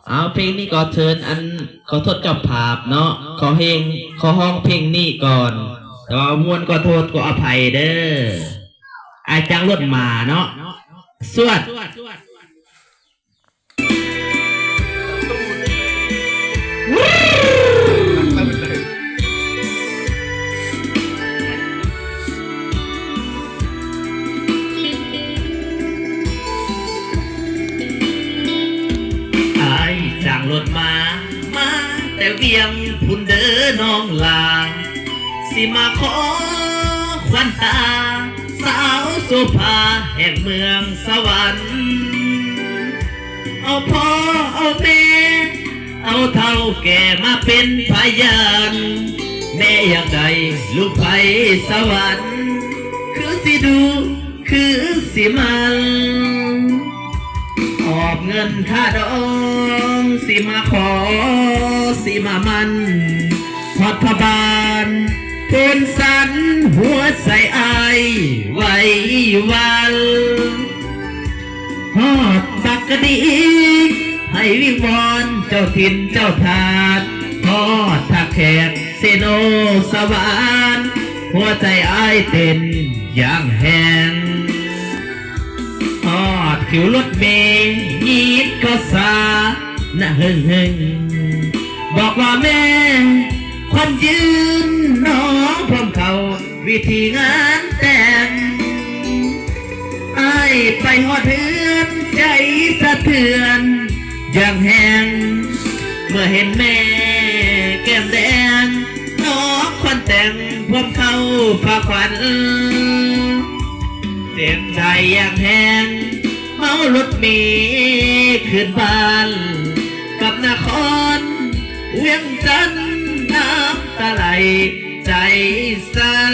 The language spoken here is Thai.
เอาเพลงนี้ก็เชิญอันขอโทษเจ้าภาพเนาะขอห้องเพลงนี้ก่อนแต่ว่ามวนก็โทษก็อภัยเด้อไอจังรถมาเนาะสวดจางรถมาแต่เวียงพุ่นเด้อน้องลาสิมาขอควันตาสาวโสภาแห่งเมืองสวรรค์เอาพ่อเอาแม่เอาเท่าแก่มาเป็นพยานแม่อยากได้ลูกไผ่สวรรค์คือสิดูคือสิมันออกเงินค่าดองสิมาขอสิมามันพอดพบานพูนสันหัวใส่อายไว้วันฮอดบักกะดีให้วิงวอนเจ้าถิ่นเจ้าทาสฮอดทักแขกเซโนสวรรค์หัวใจอายเต้นอย่างแหงผิวรถเมย์ยีดก็สาหน้าหึ่งบอกว่าแม่คนยืนน้องพร้อมเขาวิธีงานแต่งไอ้ไปหอดเถือนใจสะเทือนอย่างแหงเมื่อเห็นแม่แก้มแดงน้องคนแต่งพร้อมเขาพาขวัญเจ็บใจอย่างแหงเมารถเมล์ขึ้นบ้านกับนครเวียงจันทร์น้ำตาไหลใจสั่น